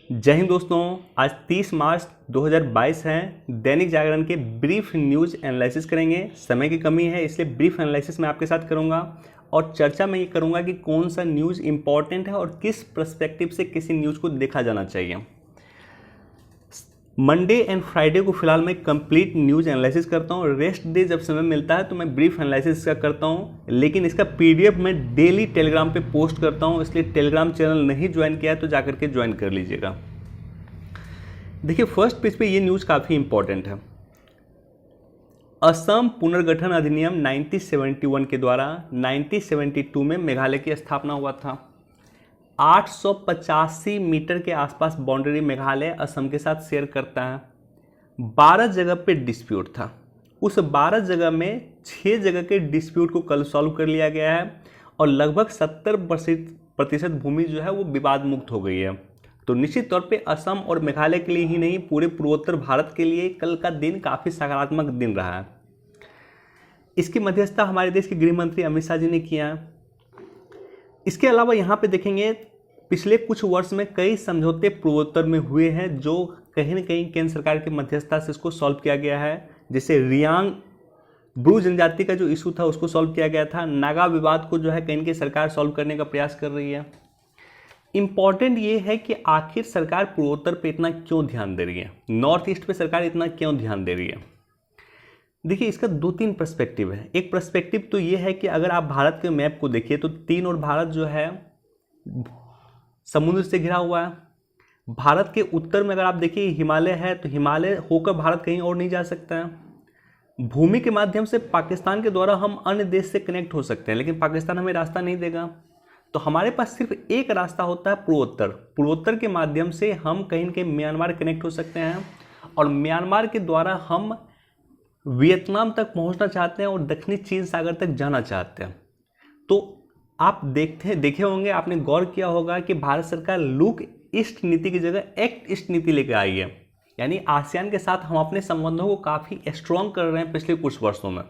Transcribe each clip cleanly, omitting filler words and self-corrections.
जय हिंद दोस्तों। आज 30 मार्च 2022 है। दैनिक जागरण के ब्रीफ न्यूज़ एनालिसिस करेंगे। समय की कमी है इसलिए ब्रीफ एनालिसिस मैं आपके साथ करूंगा और चर्चा में ये करूंगा कि कौन सा न्यूज़ इंपॉर्टेंट है और किस पर्सपेक्टिव से किसी न्यूज़ को देखा जाना चाहिए। मंडे एंड फ्राइडे को फिलहाल मैं कंप्लीट न्यूज़ एनालिसिस करता हूँ। रेस्ट डे जब समय मिलता है तो मैं ब्रीफ एनालिसिस का करता हूँ, लेकिन इसका पीडीएफ मैं डेली टेलीग्राम पे पोस्ट करता हूँ, इसलिए टेलीग्राम चैनल नहीं ज्वाइन किया है तो जाकर के ज्वाइन कर लीजिएगा। देखिए, फर्स्ट पेज पे ये न्यूज़ काफ़ी इंपॉर्टेंट है। असम पुनर्गठन अधिनियम 1971 के द्वारा 1972 में मेघालय की स्थापना हुआ था। 885 मीटर के आसपास बाउंड्री मेघालय असम के साथ शेयर करता है। 12 जगह पे डिस्प्यूट था। उस 12 जगह में 6 जगह के डिस्प्यूट को कल सॉल्व कर लिया गया है और लगभग 70% भूमि जो है वो विवाद मुक्त हो गई है। तो निश्चित तौर पे असम और मेघालय के लिए ही नहीं, पूरे पूर्वोत्तर भारत के लिए कल का दिन काफ़ी सकारात्मक दिन रहा है। इसकी मध्यस्थता हमारे देश के गृह मंत्री अमित शाह जी ने किया है। इसके अलावा यहाँ पे देखेंगे, पिछले कुछ वर्ष में कई समझौते पूर्वोत्तर में हुए हैं जो कहीं न कहीं केंद्र सरकार की मध्यस्थता से इसको सॉल्व किया गया है। जैसे रियांग ब्रू जनजाति का जो इशू था उसको सॉल्व किया गया था। नागा विवाद को जो है कहीं की सरकार सॉल्व करने का प्रयास कर रही है। इम्पॉर्टेंट ये है कि आखिर सरकार पूर्वोत्तर पे इतना क्यों ध्यान दे रही है, नॉर्थ ईस्ट पे सरकार इतना क्यों ध्यान दे रही है। देखिए, इसका 2-3 पर्सपेक्टिव है। एक पर्सपेक्टिव तो ये है कि अगर आप भारत के मैप को देखिए तो तीन और भारत जो है समुद्र से घिरा हुआ है। भारत के उत्तर में अगर आप देखिए हिमालय है, तो हिमालय होकर भारत कहीं और नहीं जा सकता है। भूमि के माध्यम से पाकिस्तान के द्वारा हम अन्य देश से कनेक्ट हो सकते हैं, लेकिन पाकिस्तान हमें रास्ता नहीं देगा। तो हमारे पास सिर्फ एक रास्ता होता है पूर्वोत्तर। पूर्वोत्तर के माध्यम से हम कहीं न कहीं म्यांमार कनेक्ट हो सकते हैं और म्यांमार के द्वारा हम वियतनाम तक पहुंचना चाहते हैं और दक्षिणी चीन सागर तक जाना चाहते हैं। तो आप देखे होंगे, आपने गौर किया होगा कि भारत सरकार लुक ईस्ट नीति की जगह एक्ट ईस्ट नीति लेकर आई है। यानी आसियान के साथ हम अपने संबंधों को काफ़ी स्ट्रॉन्ग कर रहे हैं पिछले कुछ वर्षों में।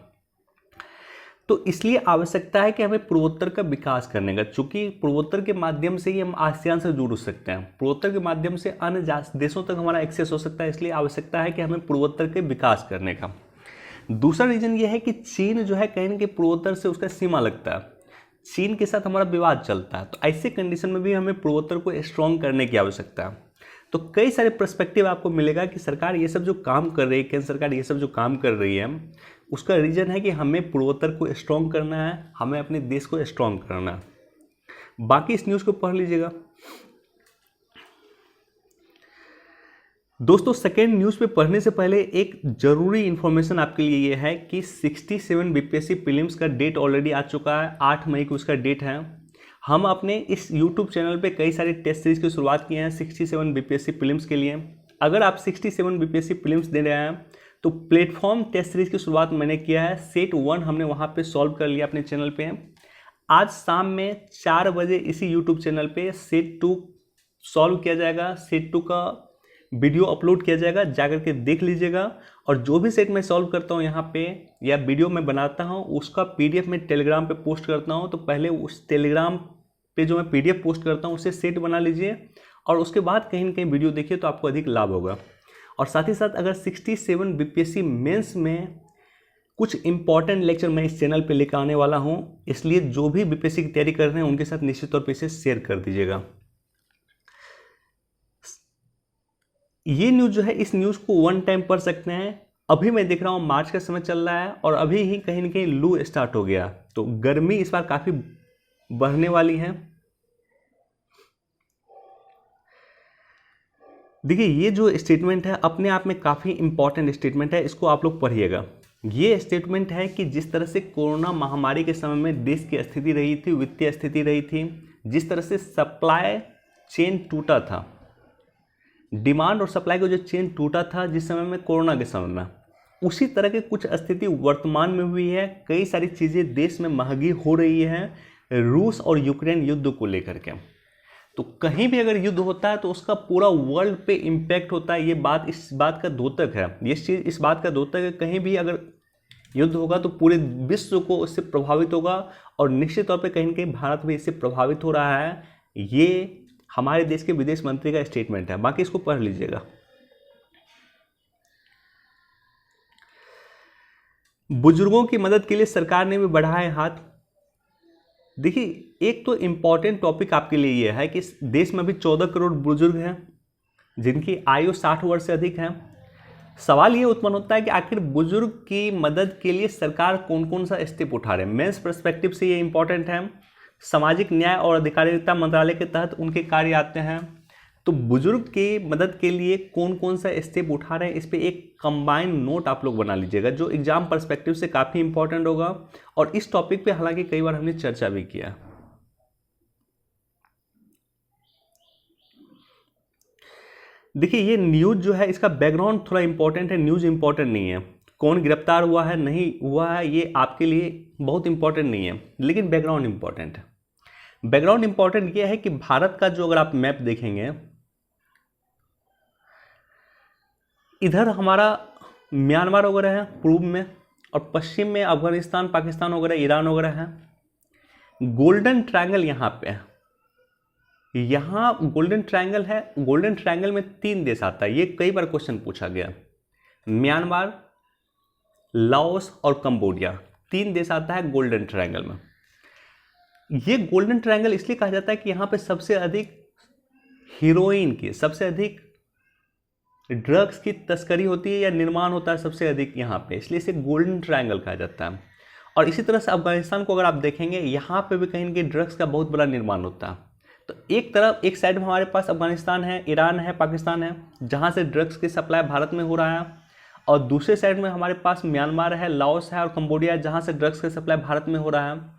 तो इसलिए आवश्यकता है कि हमें पूर्वोत्तर का विकास करने का, चूंकि पूर्वोत्तर के माध्यम से ही हम आसियान से जुड़ सकते हैं, पूर्वोत्तर के माध्यम से अन्य देशों तक हमारा एक्सेस हो सकता है। इसलिए आवश्यकता है कि हमें पूर्वोत्तर के विकास करने का। दूसरा रीजन ये है कि चीन जो है कहीं न कहीं पूर्वोत्तर से उसका सीमा लगता है, चीन के साथ हमारा विवाद चलता है। तो ऐसे कंडीशन में भी हमें पूर्वोत्तर को स्ट्रॉन्ग करने की आवश्यकता है। तो कई सारे पर्सपेक्टिव आपको मिलेगा कि सरकार ये सब जो काम कर रही है, केंद्र सरकार ये सब जो काम कर रही है, उसका रीजन है कि हमें पूर्वोत्तर को स्ट्रॉन्ग करना है, हमें अपने देश को स्ट्रॉन्ग करना है। बाकी इस न्यूज़ को पढ़ लीजिएगा। दोस्तों, सेकेंड न्यूज़ पे पढ़ने से पहले एक जरूरी इन्फॉर्मेशन आपके लिए ये है कि 67 बीपीएससी प्रीलिम्स का डेट ऑलरेडी आ चुका है। 8 मई को उसका डेट है। हम अपने इस यूट्यूब चैनल पे कई सारे टेस्ट सीरीज की शुरुआत किए हैं 67 बीपीएससी प्रीलिम्स के लिए। अगर आप 67 बीपीएससी प्रीलिम्स दे रहे हैं तो प्लेटफॉर्म टेस्ट सीरीज की शुरुआत मैंने किया है। सेट 1 हमने वहाँ पे सॉल्व कर लिया अपने चैनल पे। आज शाम में 4 बजे इसी यूट्यूब चैनल पे सेट 2 सॉल्व किया जाएगा। सेट 2 का वीडियो अपलोड किया जाएगा, जाकर के देख लीजिएगा। और जो भी सेट मैं सॉल्व करता हूँ यहाँ पे या वीडियो मैं बनाता हूँ उसका पीडीएफ मैं टेलीग्राम पे पोस्ट करता हूँ। तो पहले उस टेलीग्राम पे जो मैं पीडीएफ पोस्ट करता हूँ उससे सेट बना लीजिए और उसके बाद कहीं ना कहीं वीडियो देखिए तो आपको अधिक लाभ होगा। और साथ ही साथ अगर 67 बीपीएससी मेंस में कुछ इंपॉर्टेंट लेक्चर मैं इस चैनल पे लेकर आने वाला हूँ, इसलिए जो भी बीपीएससी की तैयारी कर रहे हैं उनके साथ निश्चित तौर पर इसे शेयर कर दीजिएगा। ये न्यूज़ जो है, इस न्यूज़ को वन टाइम पढ़ सकते हैं। अभी मैं देख रहा हूँ मार्च का समय चल रहा है और अभी ही कहीं ना कहीं लू स्टार्ट हो गया, तो गर्मी इस बार काफ़ी बढ़ने वाली है। देखिए, ये जो स्टेटमेंट है अपने आप में काफ़ी इंपॉर्टेंट स्टेटमेंट है, इसको आप लोग पढ़िएगा। ये स्टेटमेंट है कि जिस तरह से कोरोना महामारी के समय में देश की स्थिति रही थी, वित्तीय स्थिति रही थी, जिस तरह से सप्लाई चेन टूटा था, डिमांड और सप्लाई का जो चेन टूटा था जिस समय में कोरोना के समय में, उसी तरह की कुछ स्थिति वर्तमान में हुई है। कई सारी चीज़ें देश में महंगी हो रही है रूस और यूक्रेन युद्ध को लेकर के। तो कहीं भी अगर युद्ध होता है तो उसका पूरा वर्ल्ड पे इम्पैक्ट होता है। ये बात इस बात का द्योतक है, ये चीज़ इस बात का द्योतक है। कहीं भी अगर युद्ध होगा तो पूरे विश्व को उससे प्रभावित होगा और निश्चित तौर पे कहीं ना कहीं भारत भी इससे प्रभावित हो रहा है। ये हमारे देश के विदेश मंत्री का स्टेटमेंट है, बाकी इसको पढ़ लीजिएगा। बुजुर्गों की मदद के लिए सरकार ने भी बढ़ाए हाथ। देखिए, एक तो इम्पॉर्टेंट टॉपिक आपके लिए यह है कि इस देश में अभी 14 करोड़ बुजुर्ग हैं जिनकी आयु 60 वर्ष से अधिक है। सवाल ये उत्पन्न होता है कि आखिर बुजुर्ग की मदद के लिए सरकार कौन कौन सा स्टेप उठा रहे हैं। मेंस पर्सपेक्टिव से ये इंपॉर्टेंट है। सामाजिक न्याय और अधिकारिता मंत्रालय के तहत उनके कार्य आते हैं। तो बुजुर्ग की मदद के लिए कौन कौन सा स्टेप उठा रहे हैं, इस पे एक कंबाइंड नोट आप लोग बना लीजिएगा जो एग्जाम पर्सपेक्टिव से काफ़ी इंपॉर्टेंट होगा। और इस टॉपिक पे हालांकि कई बार हमने चर्चा भी किया। देखिए, ये न्यूज़ जो है इसका बैकग्राउंड थोड़ा इंपॉर्टेंट है, न्यूज़ इंपॉर्टेंट नहीं है। कौन गिरफ्तार हुआ है नहीं हुआ है ये आपके लिए बहुत इंपॉर्टेंट नहीं है, लेकिन बैकग्राउंड इंपॉर्टेंट है। बैकग्राउंड इंपॉर्टेंट ये है कि भारत का जो अगर आप मैप देखेंगे, इधर हमारा म्यांमार वगैरह है पूर्व में, और पश्चिम में अफगानिस्तान, पाकिस्तान वगैरह, ईरान वगैरह है। गोल्डन ट्रायंगल यहाँ पे है, यहाँ गोल्डन ट्रायंगल है। गोल्डन ट्रायंगल में 3 देश आता है, ये कई बार क्वेश्चन पूछा गया। म्यांमार, लाओस और कंबोडिया, 3 देश आता है गोल्डन ट्रायंगल में। ये गोल्डन ट्रायंगल इसलिए कहा जाता है कि यहाँ पे सबसे अधिक हीरोइन की, सबसे अधिक ड्रग्स की तस्करी होती है या निर्माण होता है सबसे अधिक यहाँ पे, इसलिए इसे गोल्डन ट्रायंगल कहा जाता है। और इसी तरह से अफगानिस्तान को अगर आप देखेंगे, यहाँ पे भी कहीं ना कहीं ड्रग्स का बहुत बड़ा निर्माण होता है। तो एक साइड में हमारे पास अफगानिस्तान है, ईरान है, पाकिस्तान है, जहाँ से ड्रग्स की सप्लाई भारत में हो रहा है, और दूसरे साइड में हमारे पास म्यांमार है, लाओस है और कंबोडिया है, जहाँ से ड्रग्स की सप्लाई भारत में हो रहा है।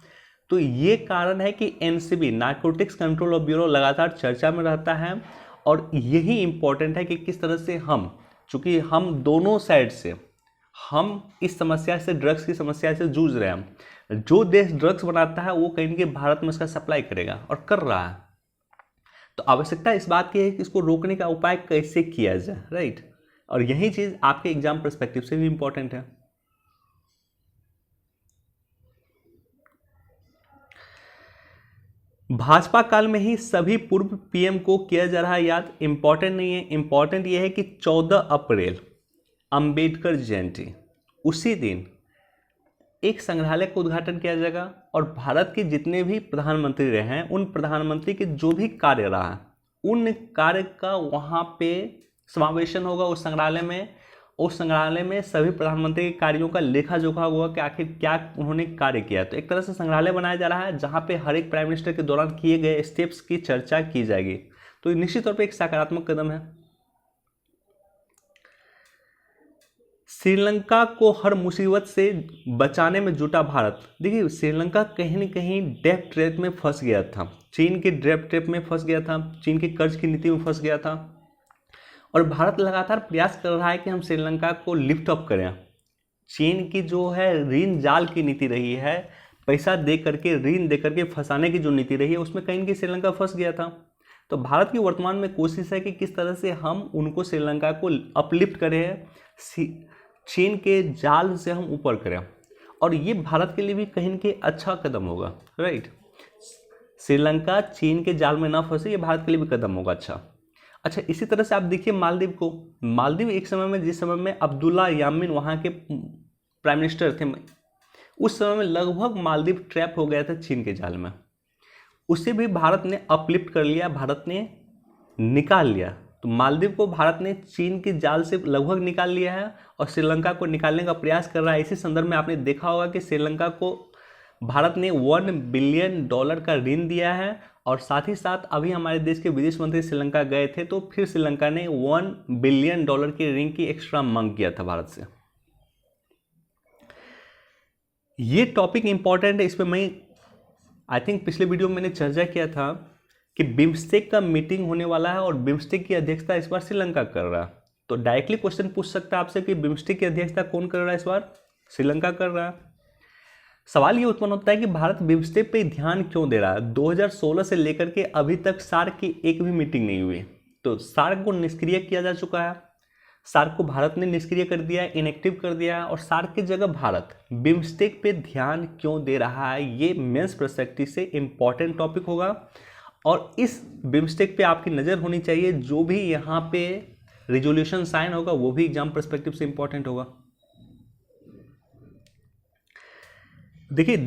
तो ये कारण है कि एनसीबी, नारकोटिक्स कंट्रोल ब्यूरो, लगातार चर्चा में रहता है। और यही इंपॉर्टेंट है कि किस तरह से हम, चूंकि हम दोनों साइड से हम इस समस्या से, ड्रग्स की समस्या से जूझ रहे हैं। जो देश ड्रग्स बनाता है वो कहीं ना कहीं भारत में इसका सप्लाई करेगा और कर रहा है। तो आवश्यकता इस बात की है कि इसको रोकने का उपाय कैसे किया जाए, राइट। और यही चीज़ आपके एग्जाम पर्सपेक्टिव से भी इंपॉर्टेंट है। भाजपा काल में ही सभी पूर्व पीएम को किया जा रहा है याद। इंपॉर्टेंट नहीं है, इंपॉर्टेंट यह है कि 14 अप्रैल अंबेडकर जयंती, उसी दिन एक संग्रहालय का उद्घाटन किया जाएगा और भारत के जितने भी प्रधानमंत्री रहे हैं उन प्रधानमंत्री के जो भी कार्य रहा उन कार्य का वहाँ पे समावेशन होगा उस संग्रहालय में। उस संग्रहालय में सभी प्रधानमंत्री के कार्यों का लेखा जोखा होगा कि आखिर क्या उन्होंने कार्य किया। तो एक तरह से संग्रहालय बनाया जा रहा है जहाँ पे हर एक प्राइम मिनिस्टर के दौरान किए गए स्टेप्स की चर्चा की जाएगी। तो निश्चित तौर पर एक सकारात्मक कदम है। श्रीलंका को हर मुसीबत से बचाने में जुटा भारत। देखिए, श्रीलंका कहीं न कहीं डेट ट्रैप में फंस गया था, चीन के डेट ट्रैप में फंस गया था, चीन की कर्ज की नीति में फंस गया था। और भारत लगातार प्रयास कर रहा है कि हम श्रीलंका को लिफ्ट अप करें। चीन की जो है ऋण जाल की नीति रही है, पैसा दे करके, ऋण दे करके फंसाने की जो नीति रही है, उसमें कहीं न कहीं श्रीलंका फंस गया था। तो भारत की वर्तमान में कोशिश है कि किस तरह से हम उनको, श्रीलंका को अपलिफ्ट करें, चीन के जाल से हम ऊपर करें। और ये भारत के लिए भी कहीं न कहीं अच्छा कदम होगा, राइट। श्रीलंका चीन के जाल में ना फंसे, ये भारत के लिए भी कदम होगा अच्छा। इसी तरह से आप देखिए मालदीव को। मालदीव एक समय में, जिस समय में अब्दुल्ला यामीन वहाँ के प्राइम मिनिस्टर थे, उस समय में लगभग मालदीव ट्रैप हो गया था चीन के जाल में। उसे भी भारत ने अपलिफ्ट कर लिया, भारत ने निकाल लिया। तो मालदीव को भारत ने चीन के जाल से लगभग निकाल लिया है और श्रीलंका को निकालने का प्रयास कर रहा है। इसी संदर्भ में आपने देखा होगा कि श्रीलंका को भारत ने $1 बिलियन का ऋण दिया है। और साथ ही साथ अभी हमारे देश के विदेश मंत्री श्रीलंका गए थे, तो फिर श्रीलंका ने $1 बिलियन के ऋण की एक्स्ट्रा मांग किया था भारत से। ये टॉपिक इंपॉर्टेंट है। इस पर मैं आई थिंक पिछले वीडियो में मैंने चर्चा किया था कि बिम्स्टेक का मीटिंग होने वाला है और बिम्स्टेक की अध्यक्षता इस बार श्रीलंका कर रहा है। तो डायरेक्टली क्वेश्चन पूछ सकता है आपसे कि बिम्स्टेक की अध्यक्षता कौन कर रहा है इस बार? श्रीलंका कर रहा है। सवाल ये उत्पन्न होता है कि भारत बिम्स्टेक पे ध्यान क्यों दे रहा है? 2016 से लेकर के अभी तक सार्क की एक भी मीटिंग नहीं हुई। तो सार्क को निष्क्रिय किया जा चुका है, सार्क को भारत ने निष्क्रिय कर दिया है, इनएक्टिव कर दिया है। और सार्क की जगह भारत बिम्स्टेक पे ध्यान क्यों दे रहा है, ये मेंस पर्सपेक्टिव से इंपॉर्टेंट टॉपिक होगा। और इस बिमस्टेक पे आपकी नज़र होनी चाहिए। जो भी यहाँ पे रिजोल्यूशन साइन होगा वो भी एग्जाम पर्सपेक्टिव से इंपॉर्टेंट होगा। देखिए,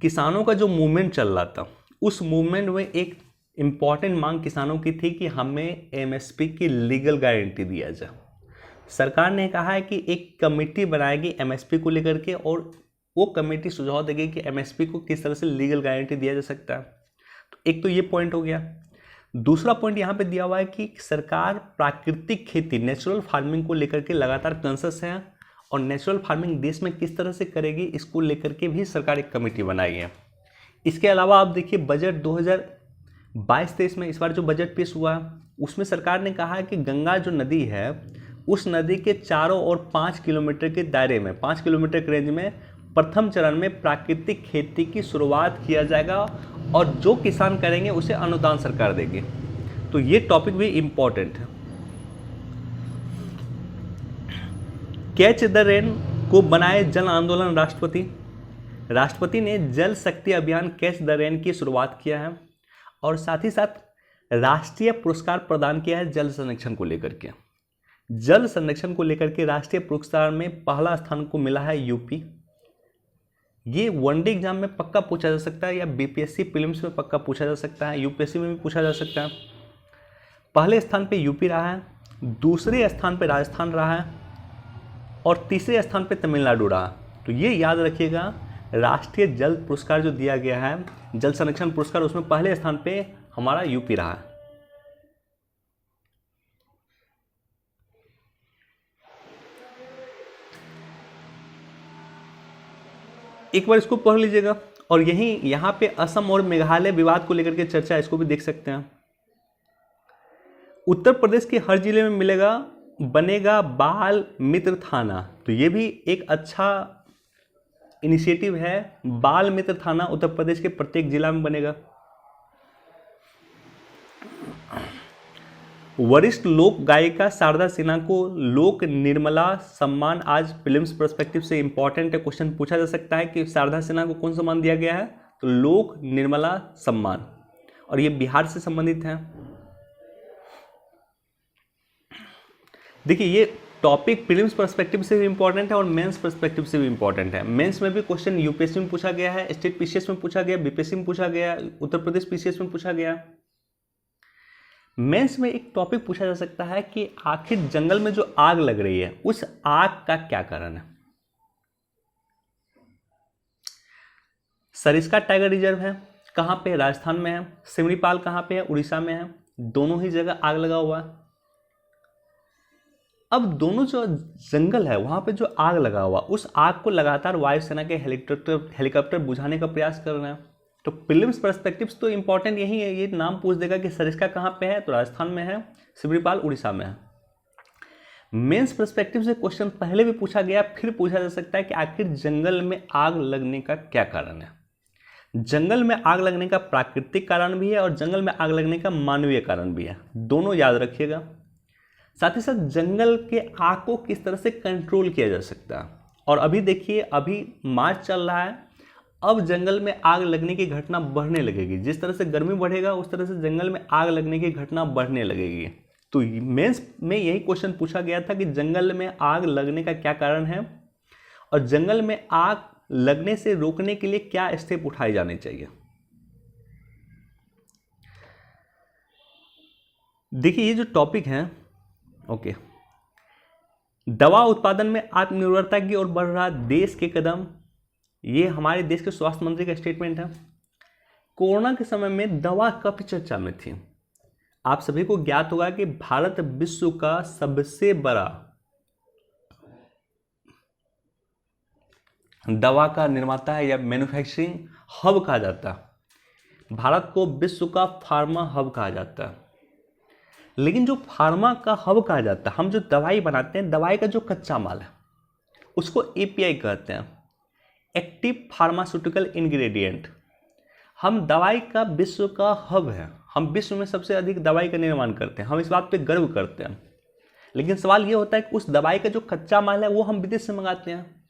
किसानों का जो मूवमेंट चल रहा था, उस मूवमेंट में एक इम्पॉर्टेंट मांग किसानों की थी कि हमें एमएसपी की लीगल गारंटी दिया जाए। सरकार ने कहा है कि एक कमेटी बनाएगी एमएसपी को लेकर के, और वो कमेटी सुझाव देगी कि एमएसपी को किस तरह से लीगल गारंटी दिया जा सकता है। तो एक तो ये पॉइंट हो गया। दूसरा पॉइंट यहाँ पे दिया हुआ है कि सरकार प्राकृतिक खेती, नेचुरल फार्मिंग को लेकर के लगातार कॉन्शियस है, और नेचुरल फार्मिंग देश में किस तरह से करेगी इसको लेकर के भी सरकार एक कमेटी बनाई है। इसके अलावा आप देखिए बजट 2022-23 में इस बार जो बजट पेश हुआ उसमें सरकार ने कहा है कि गंगा जो नदी है उस नदी के चारों ओर 5 किलोमीटर के दायरे में, 5 किलोमीटर के रेंज में प्रथम चरण में प्राकृतिक खेती की शुरुआत किया जाएगा, और जो किसान करेंगे उसे अनुदान सरकार देगी। तो ये टॉपिक भी इम्पोर्टेंट है। कैच द रेन को बनाए जन आंदोलन। राष्ट्रपति ने जल शक्ति अभियान कैच द रेन की शुरुआत किया है, और साथ ही साथ राष्ट्रीय पुरस्कार प्रदान किया है जल संरक्षण को लेकर के। जल संरक्षण को लेकर के राष्ट्रीय पुरस्कार में पहला स्थान को मिला है यूपी। ये वनडे एग्जाम में पक्का पूछा जा सकता है, या बीपीएससी प्रीलिम्स में पक्का पूछा जा सकता है, यूपीएससी में भी पूछा जा सकता है। पहले स्थान पे यूपी रहा है, दूसरे स्थान पे राजस्थान रहा है, और तीसरे स्थान पे तमिलनाडु रहा। तो ये याद रखिएगा, राष्ट्रीय जल पुरस्कार जो दिया गया है, जल संरक्षण पुरस्कार, उसमें पहले स्थान पे हमारा यूपी रहा है। एक बार इसको पढ़ लीजिएगा, और यहाँ पे असम और मेघालय विवाद को लेकर के चर्चा, इसको भी देख सकते हैं। उत्तर प्रदेश के हर जिले में बनेगा बाल मित्र थाना। तो ये भी एक अच्छा इनिशिएटिव है। बाल मित्र थाना उत्तर प्रदेश के प्रत्येक जिला में बनेगा। वरिष्ठ लोक गायिका शारदा सिन्हा को लोक निर्मला सम्मान, आज प्रीलिम्स पर्सपेक्टिव से इंपॉर्टेंट है, क्वेश्चन पूछा जा सकता है कि शारदा सिन्हा को कौन सम्मान दिया गया है, तो लोक निर्मला सम्मान, और ये बिहार से संबंधित है। देखिए, ये टॉपिक प्रीलिम्स पर्सपेक्टिव से भी इंपॉर्टेंट है और मेंस पर्सपेक्टिव से भी इंपॉर्टेंट है। मेंस में भी क्वेश्चन यूपीएससी में पूछा गया है, स्टेट पीसीएस में पूछा गया, बीपीएससी में पूछा गया, उत्तर प्रदेश पीसीएस में पूछा गया। मेंस में एक टॉपिक पूछा जा सकता है कि आखिर जंगल में जो आग लग रही है उस आग का क्या कारण है। सरिस्का टाइगर रिजर्व है, कहां पे है, राजस्थान में है। सिमरीपाल कहां पे है, उड़ीसा में है। दोनों ही जगह आग लगा हुआ है। अब दोनों जो जंगल है वहां पे जो आग लगा हुआ, उस आग को लगातार वायुसेना के हेलीकॉप्टर बुझाने का प्रयास कर रहे हैं। तो प्रीलिम्स पर्सपेक्टिव्स तो इंपॉर्टेंट यही है, ये नाम पूछ देगा कि सरिस्का कहाँ पे है, तो राजस्थान में है, सिमरीपाल उड़ीसा में है। मेंस पर्सपेक्टिव से क्वेश्चन पहले भी पूछा गया, फिर पूछा जा सकता है कि आखिर जंगल में आग लगने का क्या कारण है। जंगल में आग लगने का प्राकृतिक कारण भी है और जंगल में आग लगने का मानवीय कारण भी है, दोनों याद रखिएगा। साथ ही साथ जंगल के आग को किस तरह से कंट्रोल किया जा सकता है। और अभी देखिए, अभी मार्च चल रहा है, अब जंगल में आग लगने की घटना बढ़ने लगेगी। जिस तरह से गर्मी बढ़ेगा उस तरह से जंगल में आग लगने की घटना बढ़ने लगेगी। तो मेंस में यही क्वेश्चन पूछा गया था कि जंगल में आग लगने का क्या कारण है और जंगल में आग लगने से रोकने के लिए क्या स्टेप उठाए जाने चाहिए। देखिए, ये जो टॉपिक है, ओके, दवा उत्पादन में आत्मनिर्भरता की ओर बढ़ रहा देश के कदम, ये हमारे देश के स्वास्थ्य मंत्री का स्टेटमेंट है। कोरोना के समय में दवा काफी चर्चा में थी। आप सभी को ज्ञात होगा कि भारत विश्व का सबसे बड़ा दवा का निर्माता है या मैन्युफैक्चरिंग हब कहा जाता है। भारत को विश्व का फार्मा हब कहा जाता है। लेकिन जो फार्मा का हब कहा जाता है, हम जो दवाई बनाते हैं, दवाई का जो कच्चा माल है उसको एपीआई कहते हैं, एक्टिव फार्मास्यूटिकल इंग्रेडिएंट। हम दवाई का विश्व का हब है, हम विश्व में सबसे अधिक दवाई का निर्माण करते हैं, हम इस बात पे गर्व करते हैं। लेकिन सवाल ये होता है कि उस दवाई का जो कच्चा माल है वो हम विदेश से मंगाते हैं।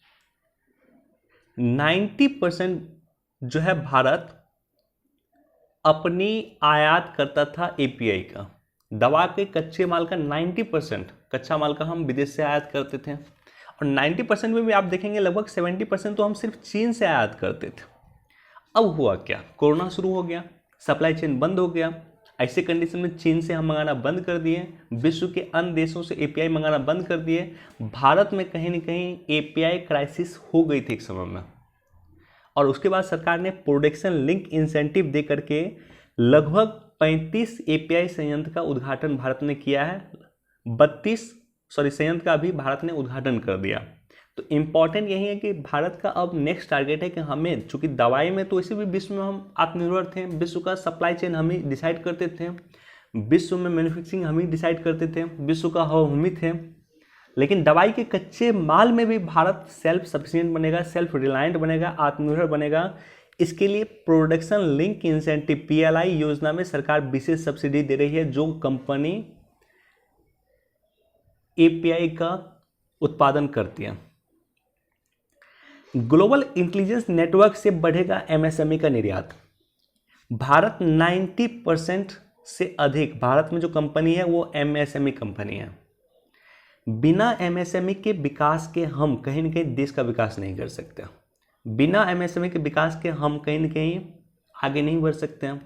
90% जो है भारत अपनी आयात करता था एपीआई का, दवा के कच्चे माल का 90% कच्चा माल का हम विदेश से आयात करते थे, और 90% में भी आप देखेंगे लगभग 70% तो हम सिर्फ चीन से आयात करते थे। अब हुआ क्या, कोरोना शुरू हो गया, सप्लाई चेन बंद हो गया। ऐसे कंडीशन में चीन से हम मंगाना बंद कर दिए, विश्व के अन्य देशों से एपीआई मंगाना बंद कर दिए। भारत में कहीं ना कहीं एपीआई क्राइसिस हो गई थी एक समय में, और उसके बाद सरकार ने प्रोडक्शन लिंक इंसेंटिव दे करके लगभग 35 एपीआई संयंत्र का उद्घाटन भारत ने किया है। 32 संयंत्र का भी भारत ने उद्घाटन कर दिया। तो इम्पॉर्टेंट यही है कि भारत का अब नेक्स्ट टारगेट है कि हमें, चूंकि दवाई में तो इसी भी विश्व में हम आत्मनिर्भर थे, विश्व का सप्लाई चेन हम ही डिसाइड करते थे, विश्व में मैन्युफैक्चरिंग हम ही डिसाइड करते थे, विश्व का हम ही थे, लेकिन दवाई के कच्चे माल में भी भारत सेल्फ सफिशिएंट बनेगा, सेल्फ रिलायंट बनेगा, आत्मनिर्भर बनेगा। इसके लिए प्रोडक्शन लिंक इंसेंटिव पीएलआई योजना में सरकार विशेष सब्सिडी दे रही है जो कंपनी एपीआई का उत्पादन करती है। ग्लोबल इंटेलिजेंस नेटवर्क से बढ़ेगा एमएसएमई का निर्यात। भारत 90% से अधिक, भारत में जो कंपनी है वो एमएसएमई कंपनी है। बिना एमएसएमई के विकास के हम कहीं ना कहीं देश का विकास नहीं कर सकते। बिना एमएसएमई के विकास के हम कहीं ना कहीं आगे नहीं बढ़ सकते हैं।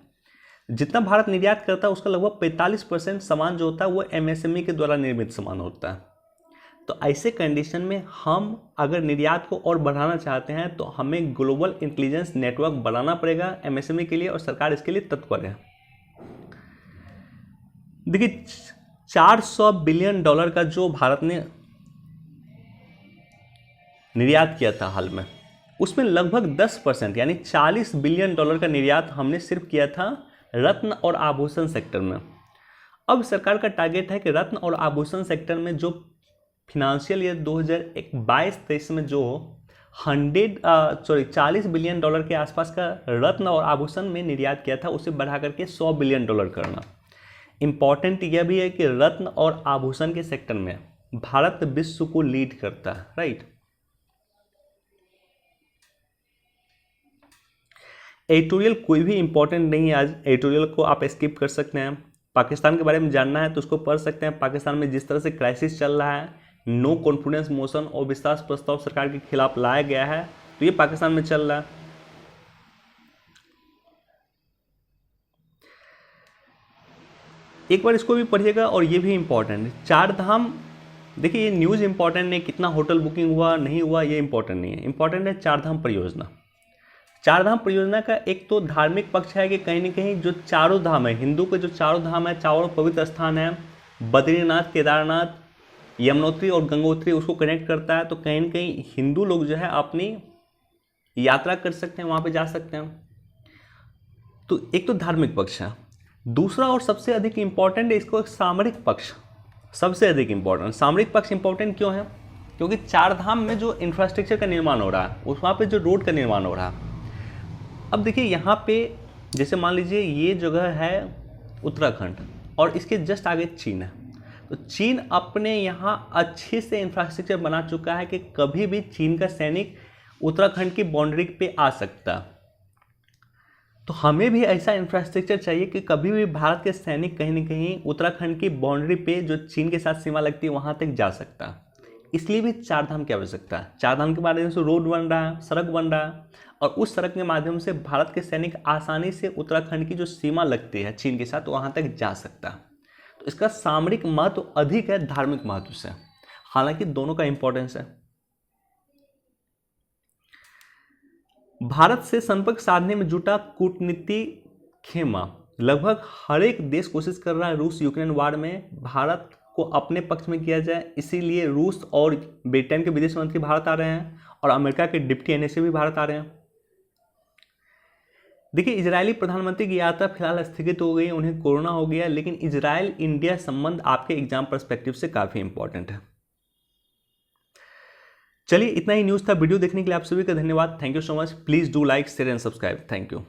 जितना भारत निर्यात करता है उसका लगभग 45% सामान जो होता है वो एमएसएमई के द्वारा निर्मित सामान होता है। तो ऐसे कंडीशन में हम अगर निर्यात को और बढ़ाना चाहते हैं तो हमें ग्लोबल इंटेलिजेंस नेटवर्क बनाना पड़ेगा एमएसएमई के लिए, और सरकार इसके लिए तत्पर है। देखिए, $400 बिलियन का जो भारत ने निर्यात किया था हाल में, उसमें लगभग 10% यानी $40 बिलियन का निर्यात हमने सिर्फ किया था रत्न और आभूषण सेक्टर में। अब सरकार का टारगेट है कि रत्न और आभूषण सेक्टर में जो फिनेंशियल ईयर 2022-23 में जो 40 बिलियन डॉलर के आसपास का रत्न और आभूषण में निर्यात किया था उसे बढ़ा करके $100 बिलियन करना। इम्पॉर्टेंट यह भी है कि रत्न और आभूषण के सेक्टर में भारत विश्व को लीड करता है, राइट। एडिटोरियल कोई भी इंपॉर्टेंट नहीं है आज, एडिटोरियल को आप स्किप कर सकते हैं। पाकिस्तान के बारे में जानना है तो उसको पढ़ सकते हैं। पाकिस्तान में जिस तरह से क्राइसिस चल रहा है, नो कॉन्फिडेंस मोशन और विश्वास प्रस्ताव सरकार के खिलाफ लाया गया है, तो ये पाकिस्तान में चल रहा है। एक बार इसको भी पढ़िएगा, और ये भी इंपॉर्टेंट है, 4 धाम। देखिए, ये न्यूज़ इंपॉर्टेंट है, कितना होटल बुकिंग हुआ नहीं हुआ ये इंपॉर्टेंट नहीं है, इंपॉर्टेंट है 4 धाम परियोजना। 4 धाम परियोजना का एक तो धार्मिक पक्ष है कि कहीं ना कहीं जो चारों धाम है, हिंदू के जो चारों धाम है, चारों पवित्र स्थान है, बद्रीनाथ, केदारनाथ, यमुनोत्री और गंगोत्री, उसको कनेक्ट करता है। तो कहीं ना कहीं हिंदू लोग जो है अपनी यात्रा कर सकते हैं, वहाँ पे जा सकते हैं। तो एक तो धार्मिक पक्ष है। दूसरा और सबसे अधिक इम्पॉर्टेंट है इसको एक सामरिक पक्ष, सबसे अधिक इम्पॉर्टेंट। सामरिक पक्ष इम्पॉर्टेंट क्यों है? क्योंकि 4 धाम में जो इंफ्रास्ट्रक्चर का निर्माण हो रहा है, उस वहाँ पे जो रोड का निर्माण हो रहा है। अब देखिए, यहाँ पे जैसे मान लीजिए ये जगह है उत्तराखंड और इसके जस्ट आगे चीन है। तो चीन अपने यहाँ अच्छे से इंफ्रास्ट्रक्चर बना चुका है कि कभी भी चीन का सैनिक उत्तराखंड की बाउंड्री पे आ सकता। तो हमें भी ऐसा इंफ्रास्ट्रक्चर चाहिए कि कभी भी भारत के सैनिक कहीं ना कहीं उत्तराखंड की बाउंड्री पे जो चीन के साथ सीमा लगती है वहाँ तक जा सकता। इसलिए भी 4 धाम की आवश्यकता है। 4 धाम के माध्यम से रोड बन रहा है, सड़क बन रहा है, और उस सड़क के माध्यम से भारत के सैनिक आसानी से उत्तराखंड की जो सीमा लगती है चीन के साथ वहाँ तक जा सकता है। तो इसका सामरिक महत्व अधिक है धार्मिक महत्व से, हालांकि दोनों का इंपॉर्टेंस है। भारत से संपर्क साधने में जुटा कूटनीतिक खेमा। लगभग हर एक देश कोशिश कर रहा है रूस यूक्रेन वार में भारत को अपने पक्ष में किया जाए, इसीलिए रूस और ब्रिटेन के विदेश मंत्री भारत आ रहे हैं और अमेरिका के डिप्टी एनएसए भी भारत आ रहे हैं। देखिए, इजरायली प्रधानमंत्री की यात्रा फिलहाल स्थगित हो गई, उन्हें कोरोना हो गया, लेकिन इजराइल इंडिया संबंध आपके एग्जाम पर्सपेक्टिव से काफी इंपॉर्टेंट है। चलिए, इतना ही न्यूज़ था। वीडियो देखने के लिए आप सभी का धन्यवाद। Thank you so much. Please do like, share and subscribe. Thank you.